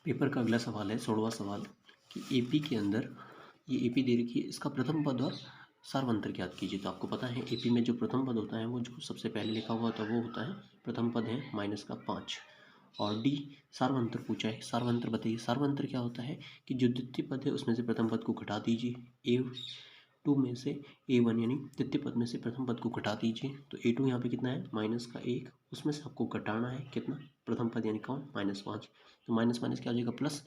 Paper का अगला सवाल है 16वां सवाल कि एपी के अंदर ये एपी दे रखी है, इसका प्रथम पद और सार्वंतर ज्ञात कीजिए। तो आपको पता है एपी में जो प्रथम पद होता है वो जो सबसे पहले लिखा हुआ होता है वो होता है प्रथम पद है -5 और डी सार्वंतर पूछा है। सार्वंतर बताइए। सार्वंतर क्या होता है कि जो द्वितीय पद है उसमें से प्रथम पद को घटा दीजिए। A2 में से A1 यानी द्वितीय पद में से प्रथम पद को घटा दीजिए। तो A2 यहाँ पे कितना है -1, उसमें से आपको घटाना है कितना, प्रथम पद यानी कौन, -5। तो माइनस माइनस क्या हो जाएगा प्लस,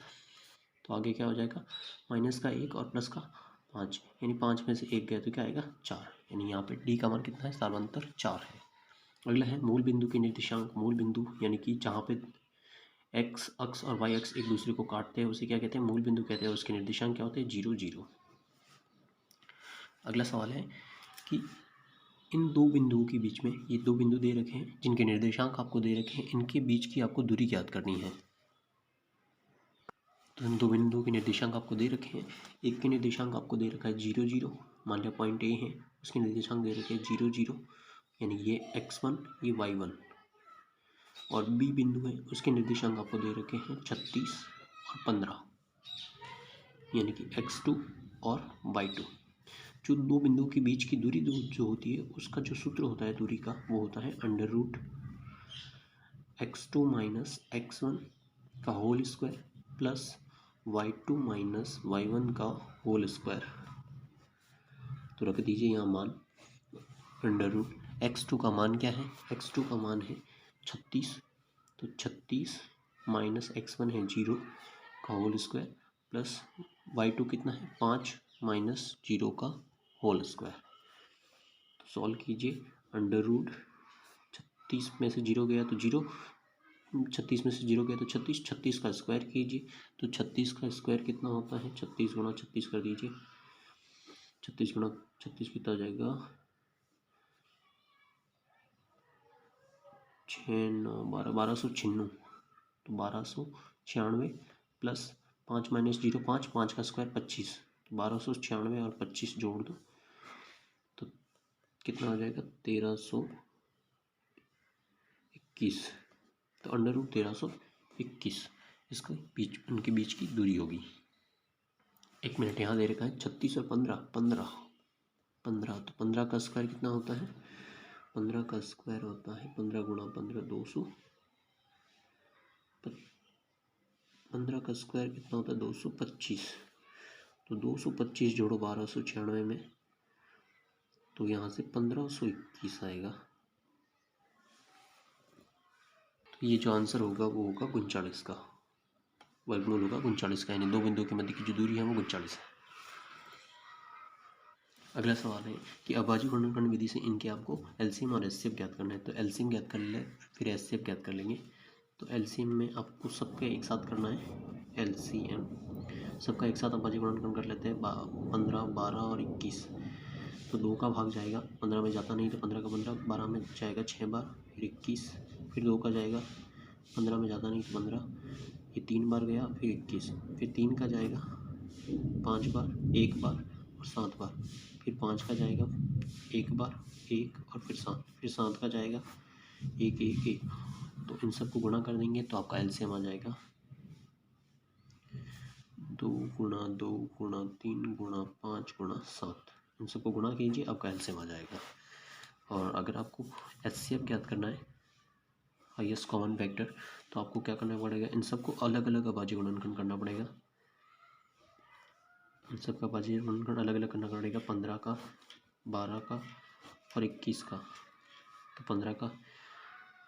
तो आगे क्या हो जाएगा -1 और प्लस का 5 यानी 5 में से 1 गया तो क्या आएगा 4, यानी यहाँ पे डी का मान कितना है, सार्वंतर 4 है। अगला है मूल बिंदु के निर्देशांक। मूल बिंदु यानी कि जहाँ पे एक्स अक्ष और वाई अक्ष एक दूसरे को काटते हैं उसे क्या कहते हैं, मूल बिंदु कहते हैं। उसके निर्देशांक क्या होते हैं, 0 0। अगला सवाल है कि इन दो बिंदुओं के बीच में, ये दो बिंदु दे रखे हैं जिनके निर्देशांक आपको दे रखे हैं, इनके बीच की आपको दूरी ज्ञात करनी है। तो इन दो बिंदुओं के निर्देशांक आपको दे रखे हैं। एक के निर्देशांक आपको दे रखा है 0 0, मान लिया पॉइंट ए है, उसके निर्देशांक दे रखे हैं 0 0 यानी ये x1 ये y1। और बी बिंदु है उसके निर्देशांक आपको दे रखे हैं 36 और 15 यानी कि x2 और y2। जो दो बिंदुओं के बीच की दूरी जो होती है उसका जो सूत्र होता है दूरी का वो होता है √x2 माइनस x1 का whole square plus y2 minus y1 का होल स्क्वायर। तो रख दीजिए यहाँ मान √x2 का मान क्या है, x2 का मान है 36, तो 36 माइनस x1 है 0 का होल स्क्वायर प्लस y2 कितना है 5 माइनस 0 का होल स्क्वायर। तो सॉल्व कीजिए, √36 में से 0 गया तो 0, 36 में से 0 गया तो 36, 36 का स्क्वायर कीजिए तो 36 का स्क्वायर कितना होता है, 36 गुणा 36 कर दीजिए, 36 गुणा 36 कितना हो जाएगा 6 9 12 1296। तो 1296 प्लस 5 माइनस 0 5, 5 का स्क्वायर 25, तो 1296 और 25 जोड़ दो तो कितना हो जाएगा 1321। तो √1321 इसका बीच, उनके बीच की दूरी होगी। 1 मिनट यहाँ दे रखा है 36 और 15 15 15, तो 15 का स्क्वायर कितना होता है, 15 का स्क्वायर होता है 15 गुणा 15 200, 15 का स्क्वायर कितना होता है 225। तो 225 जोड़ो 1296 में तो यहाँ से 1521 आएगा। तो ये जो आंसर होगा वो होगा 39 का, वर्गमूल होगा 39 का, यानी दो बिंदुओं के मध्य की जो दूरी है वो 39 है। अगला सवाल है कि अभाज्य गुणनखंड विधि से इनके आपको एलसीएम और एचसीएफ ज्ञात करना है। तो एलसीएम ज्ञात कर ले फिर एचसीएफ ज्ञात कर लेंगे। तो एलसीएम में आपको सबका एक साथ करना है, एलसीएम सबका एक साथ अभाज्य गुणनखंड कर लेते हैं 15 12 और 21। तो 2 का भाग जाएगा 15 में जाता नहीं तो 15 का 15, 12 में जाएगा 6 बार, फिर 21, फिर 2 का जाएगा 15 में जाता नहीं तो 15, ये 3 बार गया, फिर 21, फिर 3 का जाएगा 5 बार, 1 बार और 7 बार, फिर 5 का जाएगा 1 बार 1 और फिर 7, फिर 7 का जाएगा 1 1 1। तो इन सबको गुणा कर देंगे तो आपका एलसीएम आ जाएगा 2 गुणा 2 गुणा 3 गुणा 5 गुणा 7। इन सबको गुणा कीजिए, आपका एलसीएम आ जाएगा। और अगर आपको एचसीएफ ज्ञात करना है, हाईएस्ट कॉमन फैक्टर, तो आपको क्या करना पड़ेगा, इन सबको अलग अलग अभाज्य गुणनखंड करना पड़ेगा। इन सबका अभाज्य गुणनखंड अलग अलग करना पड़ेगा, 15 का 12 का और 21 का। तो 15 का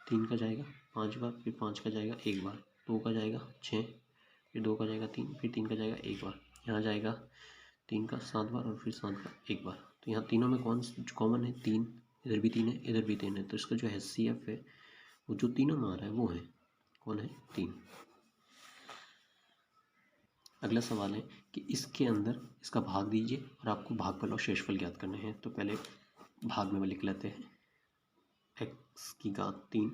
3 का जाएगा 5 बार, फिर 5 का जाएगा 1 बार, 2 का जाएगा 6, फिर 2 का जाएगा 3, फिर 3 का जाएगा 1 बार, यहाँ जाएगा 3 का 7 बार और फिर 7 का 1 बार। तो यहाँ तीनों में कौन कॉमन है, 3, इधर भी 3 है इधर भी 3 है, तो इसका जो एचसीएफ है वो जो तीनों में आ रहा है वो है कौन है, 3। अगला सवाल है कि इसके अंदर इसका भाग दीजिए और आपको भागफल और शेषफल ज्ञात करने हैं। तो पहले भाग में लिख लेते हैं, x की घात 3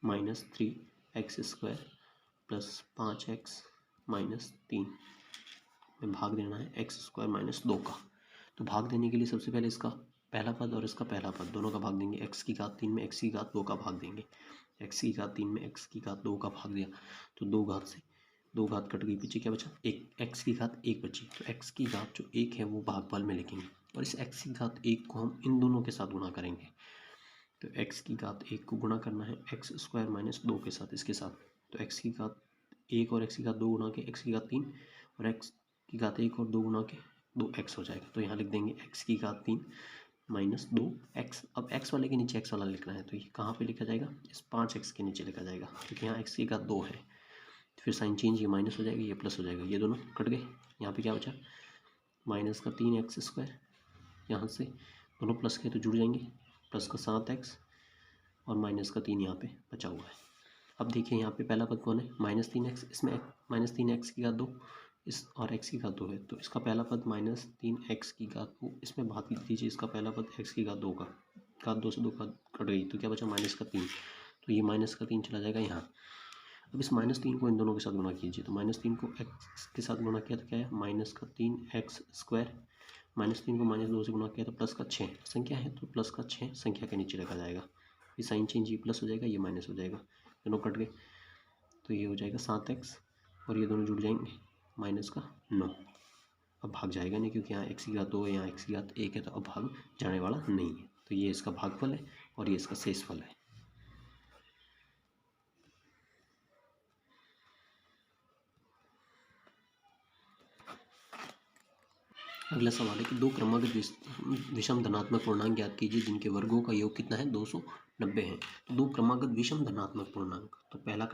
minus 3x² plus 5x minus 3 में भाग देना है x² माइनस 2 का। तो भाग देने के लिए सबसे पहले इसका पहला पद और इसका पहला पद दोनों का भाग देंगे। x की घात 3 में x की घात 2 का भाग देंगे, x की घात 3 में x की घात 2 का भाग दिया तो 2 घात से 2 घात कट गई, पीछे क्या बचा, एक, x की घात 1 बची। तो x की घात जो 1 है वो भागफल में लिखेंगे और इस x की घात 1 को हम इन दोनों के साथ गुणा करेंगे। तो x की घात 1 को गुणा करना है एक्स स्क्वायर माइनस 2 के साथ, इसके साथ। तो x की घात 1 और x की घात 2 गुणा के x की घात 3 और x की घात 1 और 2 गुणा के 2x हो जाएगा। तो यहाँ लिख देंगे x की घात 3 माइनस 2x। अब x वाले के नीचे x वाला लिखना है, तो ये कहाँ पे लिखा जाएगा, इस 5x के नीचे लिखा जाएगा, क्योंकि यहाँ x की घात 2 है। फिर साइन चेंज, ये माइनस हो जाएगा, ये प्लस हो जाएगा, ये दोनों कट गए। यहाँ पे क्या बचा, माइनस का 3x स्क्वायर, यहाँ से दोनों प्लस के तो जुड़ जाएंगे, प्लस का 7x और माइनस का 3 यहाँ पे बचा हुआ है। अब देखिए यहाँ पे पहला पद कौन है, -3x, इसमें -3x की घात 2 इस और x की घात 2 है, तो इसका पहला पद -3x की घात 2, इसमें भाग लिख दीजिए इसका पहला पद x की घात 2 का, घात 2 से 2 का कट गई, तो क्या बचा माइनस का 3, तो ये माइनस का 3 चला जाएगा यहाँ। अब इस -3 को इन दोनों के साथ गुणा कीजिए, तो -3 को x के साथ गुणा किया तो क्या है, माइनस का 3x स्क्वायर, -3 को -2 से गुणा किया तो प्लस का 6, संख्या है तो प्लस का 6 संख्या के नीचे रखा जाएगा। ये साइन चेंज, ये प्लस हो जाएगा, ये माइनस हो जाएगा, दोनों कट गए, तो ये हो जाएगा 7x और ये दोनों जुड़ जाएंगे, माइनस का 9। अब भाग जाएगा नहीं, क्योंकि यहाँ x की घात 2 है, यहाँ x की घात 1 है, तो अब भाग जाने वाला नहीं है। तो ये इसका भागफल है और ये इसका शेषफल है। अगला सवाल है कि दो क्रमागत विषम धनात्मक पूर्णांक ज्ञात कीजिए जिनके वर्गों का योग कितना है, 290 है। तो दो क्रमागत विषम धनात्मक पूर्णांक, तो पहला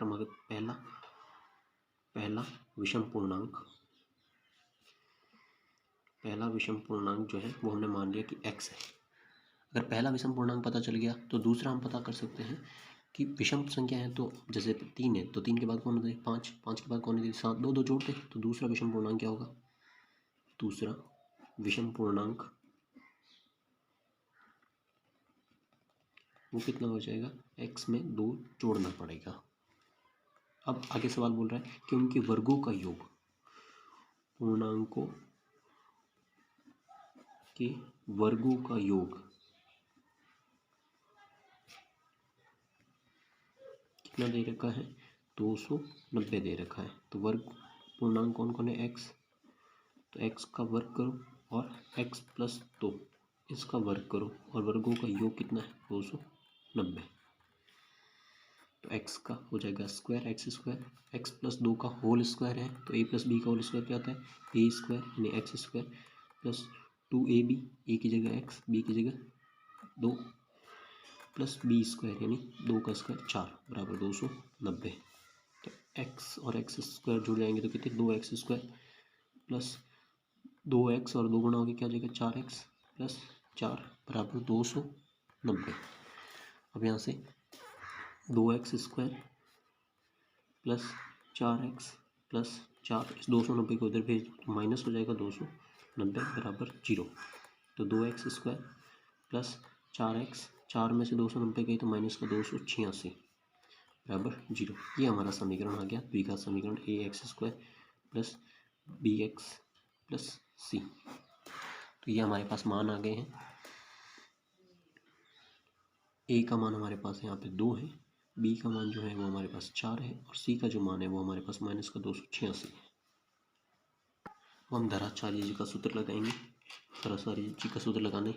विषम पूर्णांक जो है वो हमने मान लिया कि x है। अगर पहला विषम पूर्णांक पता चल गया तो दूसरा हम पता कर सकते हैं कि विषम संख्या है, तो जैसे 3 है तो 3 के बाद कौन होता है, 5, 5 के बाद कौन होती है, 7, 2 2 जोड़ते हैं, तो दूसरा विषम पूर्णांक क्या होगा, दूसरा विषम पूर्णांक वो कितना हो जाएगा, x में 2 जोड़ना पड़ेगा। अब आगे सवाल बोल रहा है कि उनके वर्गों का योग, पूर्णांकों के वर्गों का योग कितना दे रखा है, 290 दे रखा है। तो वर्ग पूर्णांक कौन कौन है, x, तो x का वर्ग करो और x प्लस 2 इसका वर्ग करो और वर्गों का योग कितना है, 290। तो x का हो जाएगा square, x square, x plus 2 का होल स्क्वायर है, तो a प्लस बी का होल स्क्वायर क्या होता है, a स्क्वायर, यानी x square plus 2ab, a की जगह x, b की जगह 2 प्लस बी स्क्वायर, यानी 2 का स्क्वायर 4 बराबर 290। तो x और एक्स स्क्वायर जुड़ जाएंगे तो कितने, 2x स्क्वायर प्लस 2x और 2 गुणा होगी क्या हो जाएगा, 4x प्लस 4 बराबर 290। अब यहाँ से 2x square plus 4x plus 4, इस 290 को इधर भेज दो तो माइनस हो जाएगा 290 बराबर 0। तो 2x स्क्वायर प्लस 4x, 4 में से 290 गई तो माइनस का 286 बराबर 0। ये हमारा समीकरण आ गया, द्विघात समीकरण ax square plus bx plus c। तो ये हमारे पास मान आ गए हैं। a का मान हमारे पास यहाँ पे 2 है, b का मान जो है वो हमारे पास 4 है और c का जो मान है वो हमारे पास माइनस का 286 है। अब हम धराचार्य जी का सूत्र लगाएंगे। धराचार्य जी का सूत्र लगाने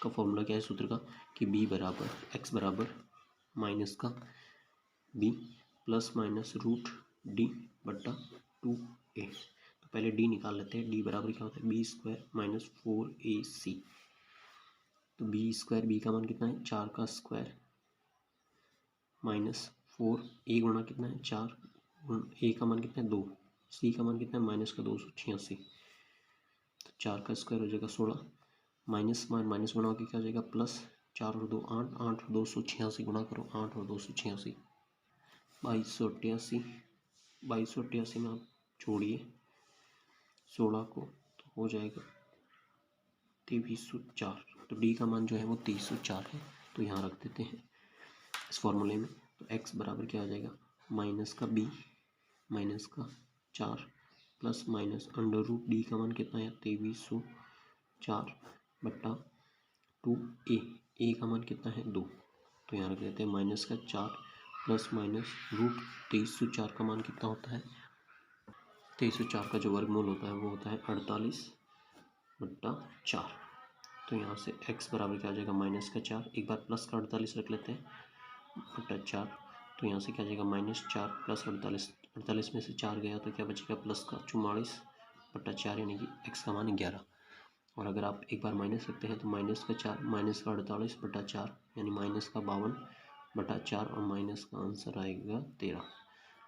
का फॉर्मूला क्या है सूत्र का, कि b बराबर x बराबर माइनस का b plus minus root d बट्टा 2a। तो पहले d निकाल लेते हैं, d बराबर क्या होता है, बी स्क्वायर माइनस 4ac। तो बी स्क्वायर, बी का मान कितना है, 4 का स्क्वायर माइनस 4, ए गुणा कितना है 4, ए का मान कितना है 2, सी का मान कितना है माइनस का 286। तो 4 का स्क्वायर हो जाएगा 16, माइनस माइनस गुणा होकर क्या हो जाएगा प्लस, 4 और 2 8, 8 और 286 गुणा करो, 8 और 286 2288, 2288 में आप जोड़िए 16 को तो हो जाएगा 2304। तो डी का मान जो है वो 2304 है, तो यहाँ रख देते हैं इस फॉर्मूले में। तो x बराबर क्या आ जाएगा, माइनस का b माइनस का 4 plus minus under root D का मान कितना है 2304 बट्टा 2a, a का मान कितना है 2, तो यहाँ रख देते हैं माइनस का 4 प्लस माइनस रूट 2304 का मान कितना होता है 2304 का जो वर्गमूल होता है वो होता है 48/4। तो यहाँ से x बराबर क्या आ जाएगा -4, एक बार प्लस का 48 रख लेते हैं बटा 4। तो यहाँ से क्या आ जाएगा -4 प्लस 48, 48 में से 4 गया तो क्या बचेगा प्लस का 44/4, यानी कि x का मान 11। और अगर आप एक बार माइनस रखते हैं तो -4 -48/4 यानी -52/4 और माइनस का आंसर आएगा 13।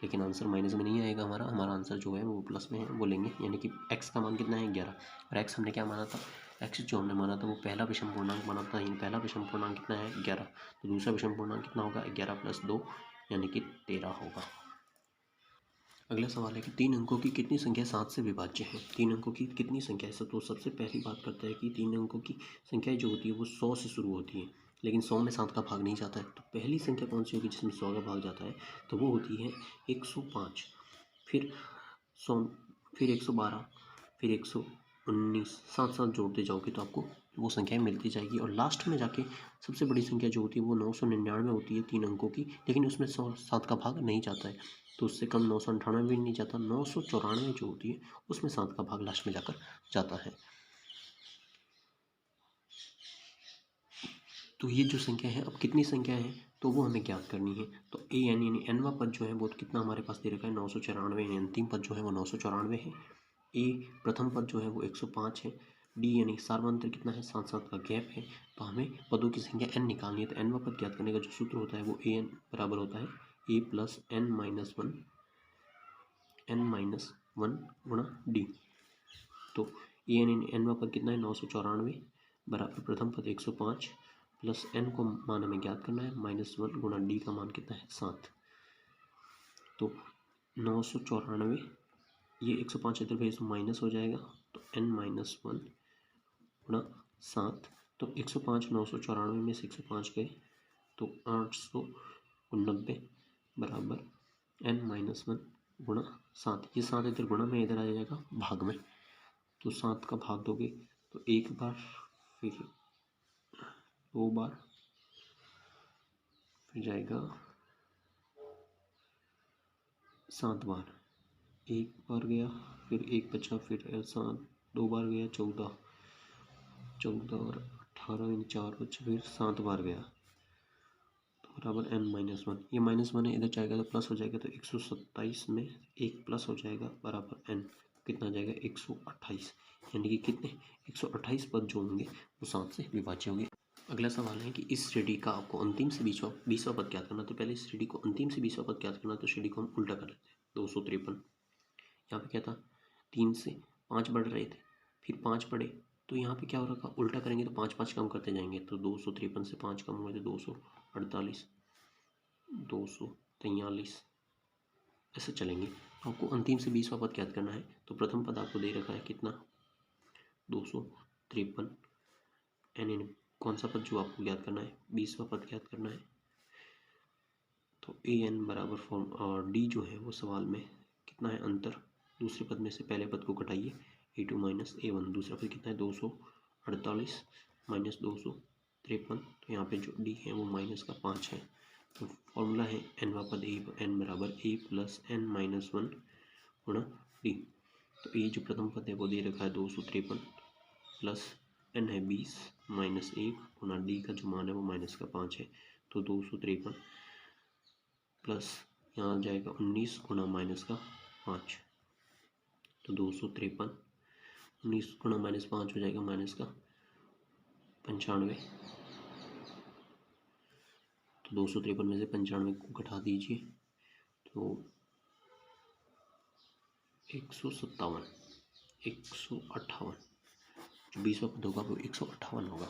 लेकिन आंसर माइनस में नहीं आएगा, हमारा आंसर जो है वो प्लस में है, वो लेंगे। यानी कि x का मान कितना है 11, और x हमने क्या माना था, x जो हमने माना था वो पहला विषम पूर्णांक माना था। यानी पहला विषम पूर्णांक कितना है 11, तो दूसरा विषम पूर्णांक कितना होगा 11 + 2 यानी कि 13 होगा। अगला सवाल है कि 3 अंकों की कितनी संख्या 7 से विभाज्य है। 3 अंकों की कितनी संख्या है। तो सबसे पहली बात करता है कि 3 अंकों की संख्या जो होती है वो 100 से शुरू होती है, लेकिन 100 में 7 का भाग नहीं जाता है। तो पहली संख्या कौन सी होगी जिसमें 100 का भाग जाता है, तो वो होती है 105, फिर 100, फिर 112, फिर 119, साथ साथ जोड़ते जाओगे तो आपको वो संख्याएं मिलती जाएगी। और लास्ट में जाके सबसे बड़ी संख्या जो होती है वो 999 होती है 3 अंकों की, लेकिन उसमें 7 का भाग नहीं जाता है। तो उससे कम 998 भी नहीं जाता, 994 जो होती है उसमें 7 का भाग लास्ट में जाकर जाता है। तो ये जो संख्या है, अब कितनी संख्या है तो वो हमें ज्ञात करनी है। तो ए एन यानी एनवा पद जो है वो कितना हमारे पास दे रखा है 994, यानी अंतिम पद जो है वो 994 है। ए प्रथम पद जो है वो 105 है। डी यानी सार्वंत्र कितना है 7 का गैप है। तो हमें पदों की संख्या एन निकालनी है। तो एनवा पद ज्ञात करने का जो सूत्र होता है वो ए एन बराबर होता है ए प्लस एन माइनस वन गुणा डी। तो ए एन एनवा पद कितना है 994 बराबर प्रथम पद 105 प्लस एन को मान हमें ज्ञात करना है -1 गुणा डी का मान कितना है 7। तो 994 ये 105 इधर भेज माइनस हो जाएगा, तो n - 1 गुणा 7। तो 105 994 में से 105 गए तो 890 बराबर n - 1 गुणा 7। ये 7 इधर गुणा में इधर आ जाएगा भाग में, तो 7 का भाग दोगे तो एक बार, फिर 2 बार, फिर जाएगा 7 बार। एक बार गया, फिर एक बचा, फिर 7, 2 बार गया 14 और 18 इन 4 बचे, फिर 7 बार गया तो बराबर n - 1। ये -1 है, इधर जाएगा तो प्लस हो जाएगा, तो 127 में एक प्लस हो जाएगा बराबर n, कितना जाएगा 128। यानी कि कितने 128 पद जो होंगे वो 7 से विभाज्य होंगे। अगला सवाल है कि इस श्रेणी का आपको अंतिम से 20वां पद ज्ञात करना। तो पहले इस श्रेणी को अंतिम से 20वां पद ज्ञात करना, तो श्रेणी को हम उल्टा कर लेते हैं। 253, यहाँ पे क्या था 3 से 5 बढ़ रहे थे, फिर 5 बढ़े, तो यहाँ पे क्या हो रखा उल्टा करेंगे तो 5 कम करते जाएंगे, तो 253 से 5 कम हुए तो 248, 243, ऐसे चलेंगे। आपको अंतिम से 20वां पद ज्ञात करना है। तो प्रथम पद आपको दे रखा है कितना 253 एन, कौन सा पद जो आपको ज्ञात करना है 20वां पद ज्ञात करना है। तो ए एन बराबर फॉर्म और डी जो है वो सवाल में कितना है अंतर, दूसरे पद में से पहले पद को घटाइए A2 - A1, दूसरा पद कितना है 248 - 253, तो यहाँ पे जो डी है वो -5 है। तो फॉर्मूला है एनवा पद एन बराबर ए प्लस n - 1 गुणा डी। तो ये जो प्रथम पद है वो दे रखा है 253 प्लस n है 20 -1 गुणा डी का जो मान है वो -5 है। तो 253 प्लस यहाँ आ जाएगा 19 गुणा -5, तो 253 19 गुणा -5 हो जाएगा -95। तो 253 में से 95 को घटा दीजिए तो 157, 158, जो 20वां पद होगा वो 158 होगा।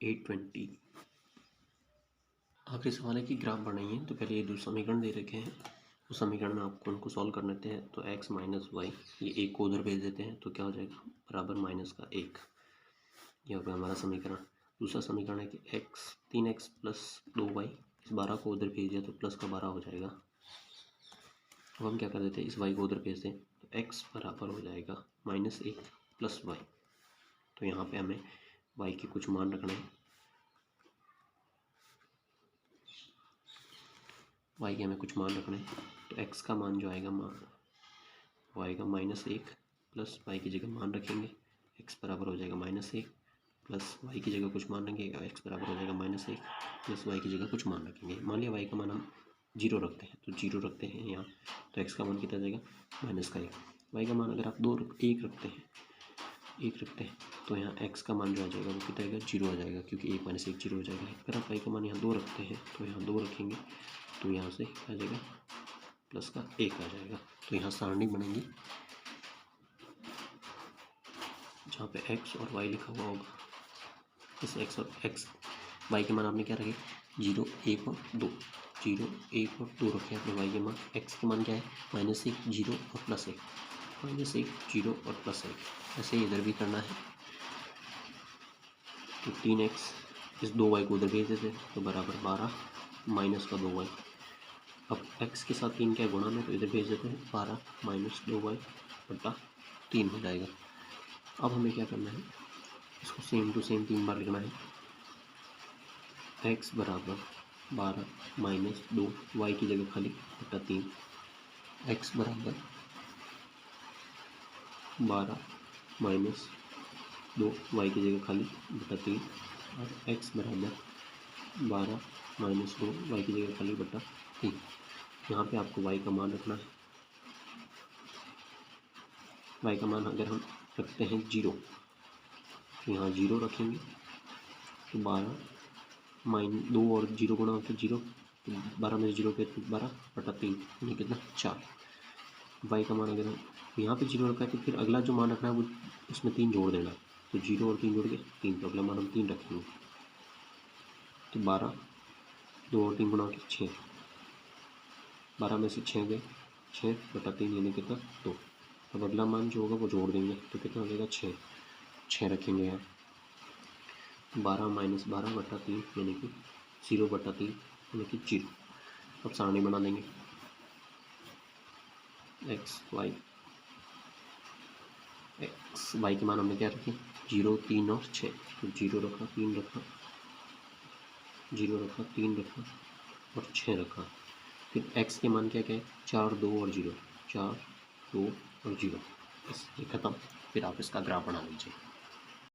820। आखिरी सवाल है कि ग्राफ बनाइए। तो पहले ये दो समीकरण दे रखे हैं, उस समीकरण में आपको उनको सॉल्व कर लेते हैं। तो x - y, ये एक को उधर भेज देते हैं तो क्या हो जाएगा बराबर -1। ये हो गया हमारा समीकरण। दूसरा समीकरण है कि 3x + 2y, इस 12 को उधर भेज दिया तो प्लस का 12 हो जाएगा। अब हम क्या कर देते हैं इस y को उधर भेज दें तो x बराबर हो जाएगा -1 + y। तो यहाँ पे हमें y के कुछ मान रखना है, y के हमें कुछ मान रखने हैं। तो x का मान जो आएगा वो आएगा -1 प्लस y की जगह मान रखेंगे, x बराबर हो जाएगा -1 प्लस y की जगह कुछ मान रखेंगे, x बराबर हो जाएगा -1 प्लस y की जगह कुछ मान रखेंगे। मान लिया y का मान हम 0 रखते हैं, तो 0 रखते हैं यहाँ, तो x का मान कितना जाएगा -1। y का मान अगर आप 1 रखते हैं, 1 रखते हैं तो यहाँ x का मान जो आ जाएगा वो कितना आएगा 0 आ जाएगा, क्योंकि 1 - 1 0 हो जाएगा। अगर आप y का मान यहाँ 2 रखते हैं तो यहाँ 2 रखेंगे तो यहाँ से आ जाएगा प्लस का 1 आ जाएगा। तो यहाँ सारणी बनेंगी जहाँ पे x और y लिखा हुआ होगा। इस y के मान आपने क्या रखे 0, 1 और 2, 0, 1 और 2 रखे अपने y के मान। x के मान क्या है -1, 0 और +1, -1, 0 और +1। ऐसे ही इधर भी करना है। तो 3x, इस 2y को उधर भेज देते तो बराबर 12 माइनस का 2y। अब x के साथ 3 क्या गुणा में, तो इधर भेज देते हैं 12 - 2y बटा 3 हो जाएगा। अब हमें क्या करना है, इसको सेम टू सेम 3 बार लिखना है। x बराबर 12 - 2, y की जगह खाली बटा 3, x बराबर 12 - 2, y की जगह खाली बटा 3, और x बराबर 12 - 2, y की जगह खाली बटा 3। यहाँ पे आपको y का मान रखना है। y का मान अगर हम रखते हैं 0, तो यहाँ 0 रखेंगे तो 12 - 2 और 0 गुणा होता है 0, तो 12 में 0 के 12 बटा 3, यानी कितना 4। y का मान अगर हम यहाँ पे 0 रखा है तो फिर अगला जो मान रखना है वो उसमें 3 जोड़ देना, तो 0 और 3 जोड़ के 3, तो अगला मान हम 3 रखेंगे। तो 12, 2 और 3 गुणा के 6, 12 में से 6 गए, 6 बटा 3 यानी कितना 2। अब अगला मान जो होगा वो जोड़ देंगे तो कितना हो जाएगा 6 रखेंगे यहाँ। 12 - 12 बटा 3 यानी कि 0 बटा 3 यानी कि 0। अब सारणी बना देंगे x y के मान हमने क्या रखे 0, 3 और 6, तो 0 रखा, 3 रखा, 0 रखा, 3 रखा और 6 रखा। फिर x के मान क्या क्या है 4, 2 और 0, 4, 2 और 0। बस ये खत्म। फिर आप इसका ग्राफ बना लीजिए।